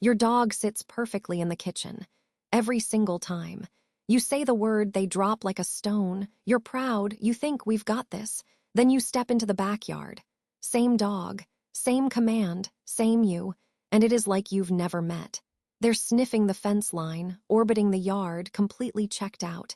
Your dog sits perfectly in the kitchen. Every single time. You say the word, they drop like a stone. You're proud, you think we've got this. Then you step into the backyard. Same dog, same command, same you, and it is like you've never met. They're sniffing the fence line, orbiting the yard, completely checked out.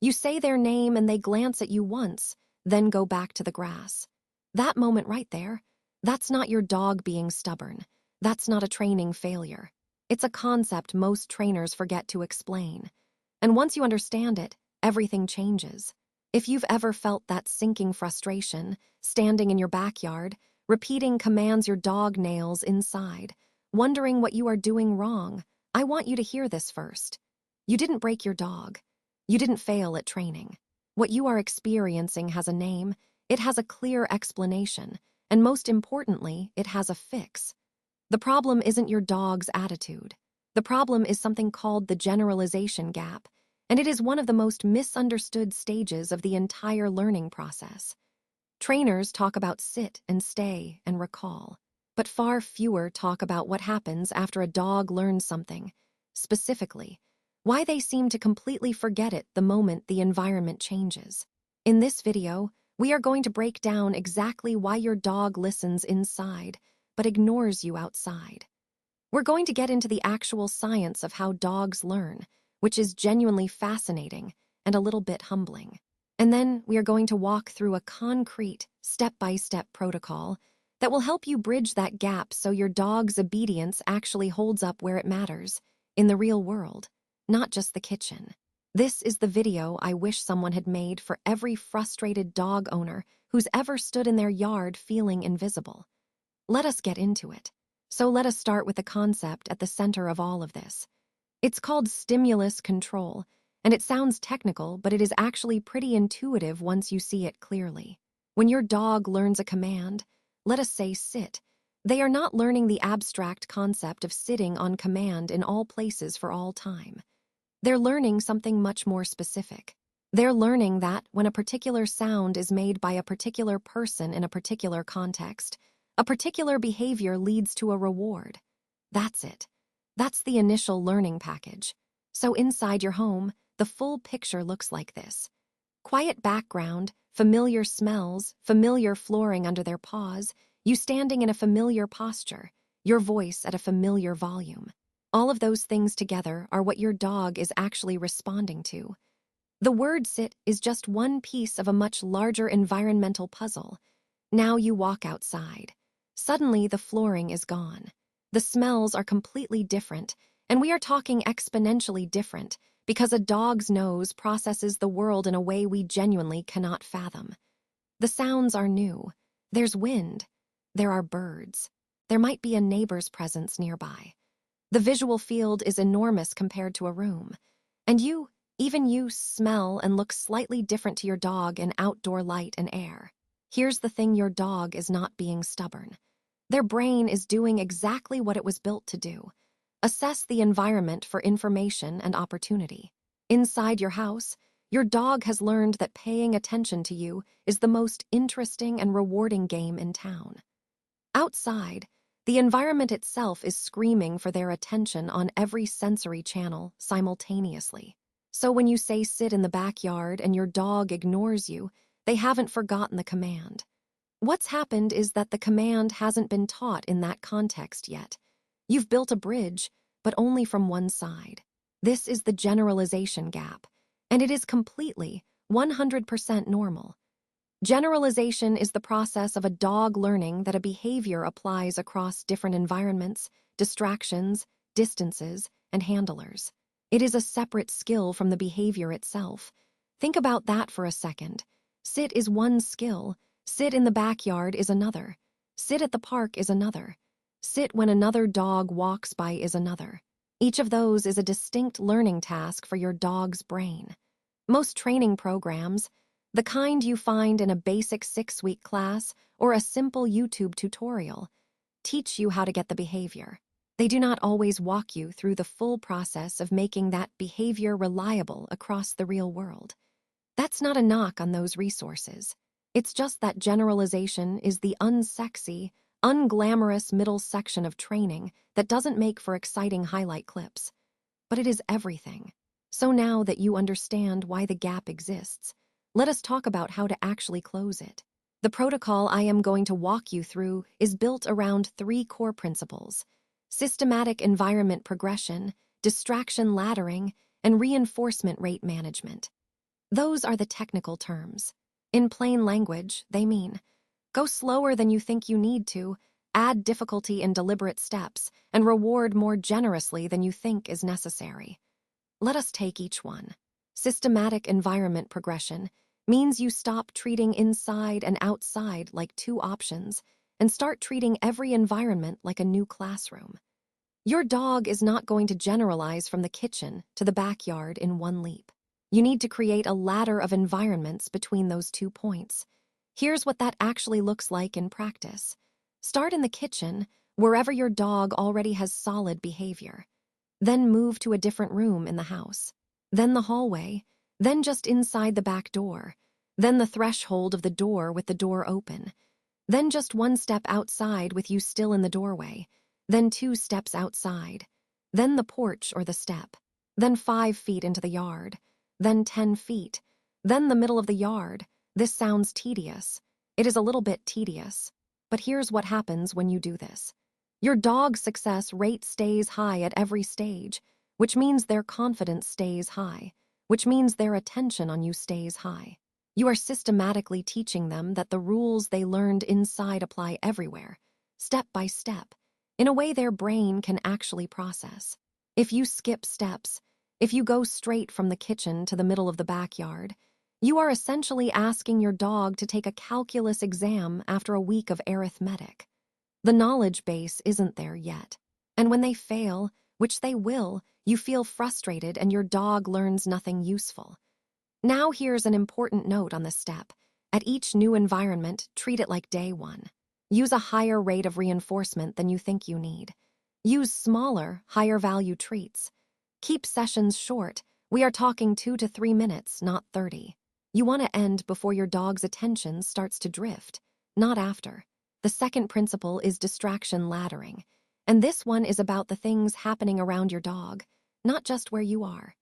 You say their name and they glance at you once, then go back to the grass. That moment right there, that's not your dog being stubborn. That's not a training failure. It's a concept most trainers forget to explain. And once you understand it, everything changes. If you've ever felt that sinking frustration, standing in your backyard, repeating commands your dog nails inside, wondering what you are doing wrong, I want you to hear this first. You didn't break your dog. You didn't fail at training. What you are experiencing has a name, it has a clear explanation, and most importantly, it has a fix. The problem isn't your dog's attitude. The problem is something called the generalization gap, and it is one of the most misunderstood stages of the entire learning process. Trainers talk about sit and stay and recall, but far fewer talk about what happens after a dog learns something. Specifically, why they seem to completely forget it the moment the environment changes. In this video, we are going to break down exactly why your dog listens inside, but ignores you outside. We're going to get into the actual science of how dogs learn, which is genuinely fascinating and a little bit humbling. And then we are going to walk through a concrete, step-by-step protocol that will help you bridge that gap so your dog's obedience actually holds up where it matters, in the real world, not just the kitchen. This is the video I wish someone had made for every frustrated dog owner who's ever stood in their yard feeling invisible. Let us get into it. So let us start with the concept at the center of all of this. It's called stimulus control, and it sounds technical, but it is actually pretty intuitive once you see it clearly. When your dog learns a command, let us say sit, they are not learning the abstract concept of sitting on command in all places for all time. They're learning something much more specific. They're learning that when a particular sound is made by a particular person in a particular context, a particular behavior leads to a reward. That's it. That's the initial learning package. So inside your home, the full picture looks like this. Quiet background, familiar smells, familiar flooring under their paws, you standing in a familiar posture, your voice at a familiar volume. All of those things together are what your dog is actually responding to. The word sit is just one piece of a much larger environmental puzzle. Now you walk outside. Suddenly, the flooring is gone. The smells are completely different, and we are talking exponentially different because a dog's nose processes the world in a way we genuinely cannot fathom. The sounds are new. There's wind. There are birds. There might be a neighbor's presence nearby. The visual field is enormous compared to a room. And even you, smell and look slightly different to your dog in outdoor light and air. Here's the thing, your dog is not being stubborn. Their brain is doing exactly what it was built to do. Assess the environment for information and opportunity. Inside your house, your dog has learned that paying attention to you is the most interesting and rewarding game in town. Outside, the environment itself is screaming for their attention on every sensory channel simultaneously. So when you say sit in the backyard and your dog ignores you, they haven't forgotten the command. What's happened is that the command hasn't been taught in that context yet. You've built a bridge, but only from one side. This is the generalization gap, and it is completely, 100% normal. Generalization is the process of a dog learning that a behavior applies across different environments, distractions, distances, and handlers. It is a separate skill from the behavior itself. Think about that for a second. Sit is one skill. Sit in the backyard is another. Sit at the park is another. Sit when another dog walks by is another. Each of those is a distinct learning task for your dog's brain. Most training programs, the kind you find in a basic 6-week class or a simple YouTube tutorial, teach you how to get the behavior. They do not always walk you through the full process of making that behavior reliable across the real world. That's not a knock on those resources. It's just that generalization is the unsexy, unglamorous middle section of training that doesn't make for exciting highlight clips. But it is everything. So now that you understand why the gap exists, let us talk about how to actually close it. The protocol I am going to walk you through is built around 3 core principles: systematic environment progression, distraction laddering, and reinforcement rate management. Those are the technical terms. In plain language, they mean go slower than you think you need to, add difficulty in deliberate steps, and reward more generously than you think is necessary. Let us take each one. Systematic environment progression means you stop treating inside and outside like 2 options and start treating every environment like a new classroom. Your dog is not going to generalize from the kitchen to the backyard in one leap. You need to create a ladder of environments between those 2 points. Here's what that actually looks like in practice. Start in the kitchen, wherever your dog already has solid behavior. Then move to a different room in the house. Then the hallway. Then just inside the back door. Then the threshold of the door with the door open. Then just 1 step outside with you still in the doorway. Then 2 steps outside. Then the porch or the step. Then 5 feet into the yard. Then 10 feet. Then the middle of the yard. This sounds tedious. It is a little bit tedious. But here's what happens when you do this. Your dog's success rate stays high at every stage, which means their confidence stays high, which means their attention on you stays high. You are systematically teaching them that the rules they learned inside apply everywhere, step by step, in a way their brain can actually process. If you skip steps, if you go straight from the kitchen to the middle of the backyard, you are essentially asking your dog to take a calculus exam after a week of arithmetic. The knowledge base isn't there yet. And when they fail, which they will, you feel frustrated and your dog learns nothing useful. Now here's an important note on this step. At each new environment, treat it like day 1. Use a higher rate of reinforcement than you think you need. Use smaller, higher value treats. Keep sessions short. We are talking 2 to 3 minutes, not 30. You want to end before your dog's attention starts to drift, not after. The second principle is distraction laddering, and this one is about the things happening around your dog, not just where you are.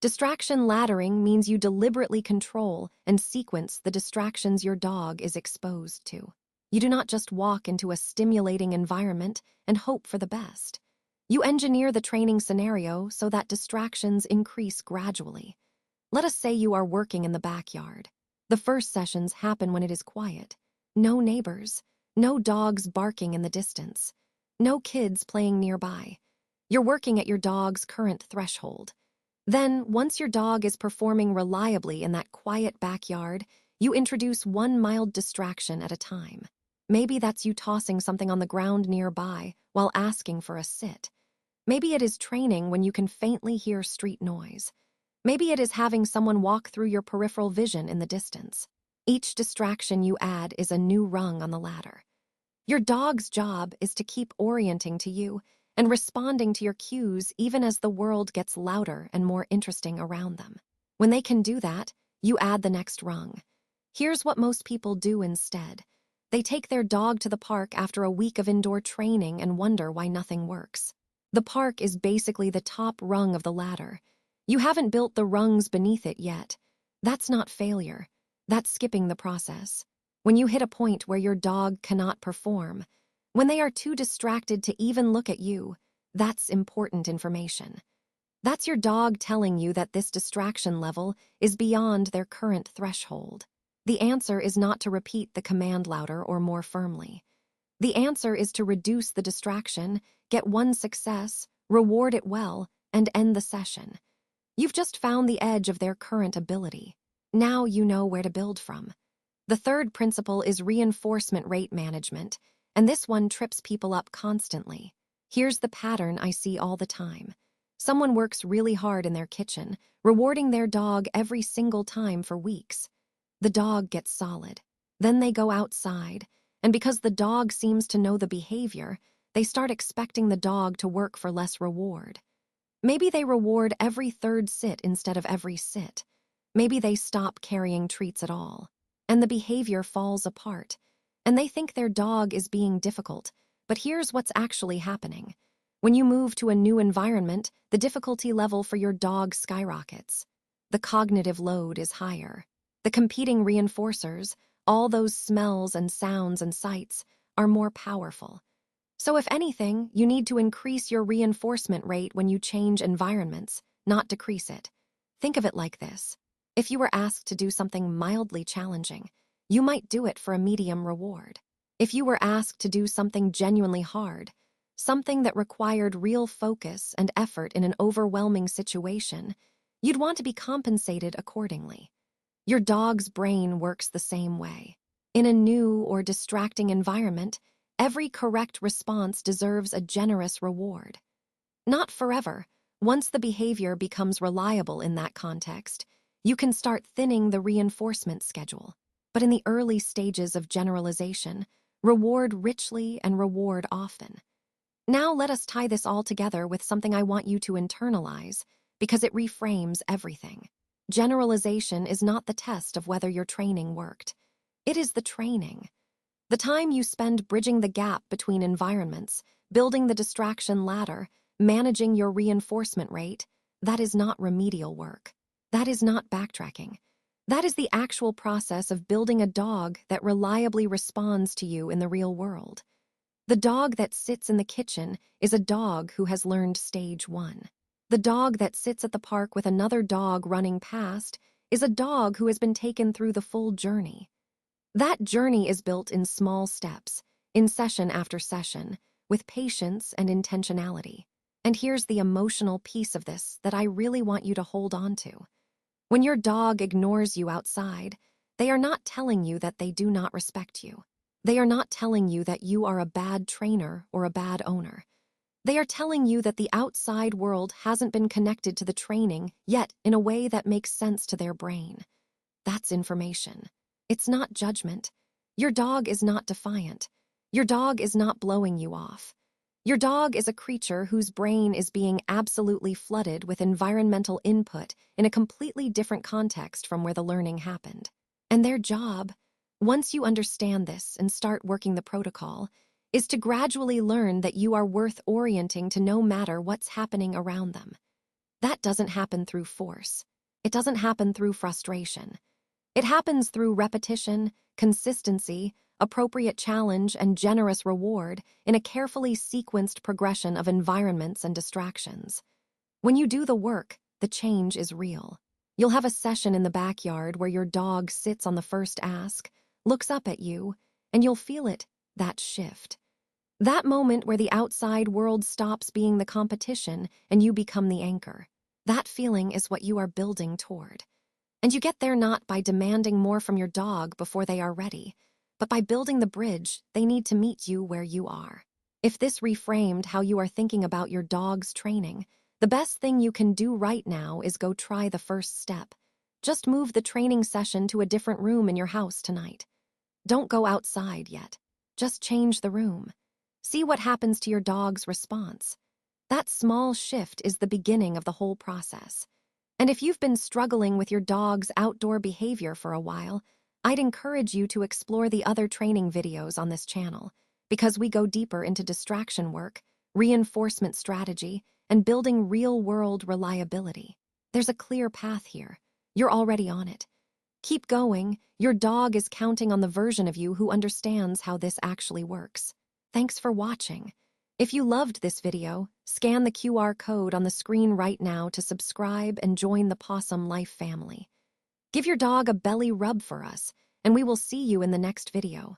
Distraction laddering means you deliberately control and sequence the distractions your dog is exposed to. You do not just walk into a stimulating environment and hope for the best. You engineer the training scenario so that distractions increase gradually. Let us say you are working in the backyard. The first sessions happen when it is quiet. No neighbors, no dogs barking in the distance, no kids playing nearby. You're working at your dog's current threshold. Then, once your dog is performing reliably in that quiet backyard, you introduce 1 mild distraction at a time. Maybe that's you tossing something on the ground nearby while asking for a sit. Maybe it is training when you can faintly hear street noise. Maybe it is having someone walk through your peripheral vision in the distance. Each distraction you add is a new rung on the ladder. Your dog's job is to keep orienting to you and responding to your cues even as the world gets louder and more interesting around them. When they can do that, you add the next rung. Here's what most people do instead. They take their dog to the park after a week of indoor training and wonder why nothing works. The park is basically the top rung of the ladder. You haven't built the rungs beneath it yet. That's not failure. That's skipping the process. When you hit a point where your dog cannot perform, when they are too distracted to even look at you, that's important information. That's your dog telling you that this distraction level is beyond their current threshold. The answer is not to repeat the command louder or more firmly. The answer is to reduce the distraction, get 1 success, reward it well, and end the session. You've just found the edge of their current ability. Now you know where to build from. The third principle is reinforcement rate management, and this one trips people up constantly. Here's the pattern I see all the time. Someone works really hard in their kitchen, rewarding their dog every single time for weeks. The dog gets solid. Then they go outside, and because the dog seems to know the behavior, they start expecting the dog to work for less reward. Maybe they reward every 3rd sit instead of every sit. Maybe they stop carrying treats at all. And the behavior falls apart. and they think their dog is being difficult. But here's what's actually happening. When you move to a new environment, the difficulty level for your dog skyrockets. The cognitive load is higher. The competing reinforcers, all those smells and sounds and sights, are more powerful. So if anything, you need to increase your reinforcement rate when you change environments, not decrease it. Think of it like this. If you were asked to do something mildly challenging, you might do it for a medium reward. If you were asked to do something genuinely hard, something that required real focus and effort in an overwhelming situation, you'd want to be compensated accordingly. Your dog's brain works the same way. In a new or distracting environment, every correct response deserves a generous reward. Not forever. Once the behavior becomes reliable in that context, you can start thinning the reinforcement schedule. But in the early stages of generalization, reward richly and reward often. Now let us tie this all together with something I want you to internalize, because it reframes everything. Generalization is not the test of whether your training worked. It is the training. The time you spend bridging the gap between environments, building the distraction ladder, managing your reinforcement rate, that is not remedial work. That is not backtracking. That is the actual process of building a dog that reliably responds to you in the real world. The dog that sits in the kitchen is a dog who has learned stage 1. The dog that sits at the park with another dog running past is a dog who has been taken through the full journey. That journey is built in small steps, in session after session, with patience and intentionality. And here's the emotional piece of this that I really want you to hold on to. When your dog ignores you outside, they are not telling you that they do not respect you. They are not telling you that you are a bad trainer or a bad owner. They are telling you that the outside world hasn't been connected to the training yet in a way that makes sense to their brain. That's information. It's not judgment. Your dog is not defiant. Your dog is not blowing you off. Your dog is a creature whose brain is being absolutely flooded with environmental input in a completely different context from where the learning happened. And their job, once you understand this and start working the protocol, is to gradually learn that you are worth orienting to no matter what's happening around them. That doesn't happen through force. It doesn't happen through frustration. It happens through repetition, consistency, appropriate challenge, and generous reward in a carefully sequenced progression of environments and distractions. When you do the work, the change is real. You'll have a session in the backyard where your dog sits on the first ask, looks up at you, and you'll feel it, that shift. That moment where the outside world stops being the competition and you become the anchor. That feeling is what you are building toward. And you get there not by demanding more from your dog before they are ready, but by building the bridge they need to meet you where you are. If this reframed how you are thinking about your dog's training, the best thing you can do right now is go try the first step. Just move the training session to a different room in your house tonight. Don't go outside yet. Just change the room. See what happens to your dog's response. That small shift is the beginning of the whole process. And if you've been struggling with your dog's outdoor behavior for a while, I'd encourage you to explore the other training videos on this channel, because we go deeper into distraction work, reinforcement strategy, and building real-world reliability. There's a clear path here. You're already on it. Keep going. Your dog is counting on the version of you who understands how this actually works. Thanks for watching. If you loved this video, scan the QR code on the screen right now to subscribe and join the Pawsome Life family. Give your dog a belly rub for us, and we will see you in the next video.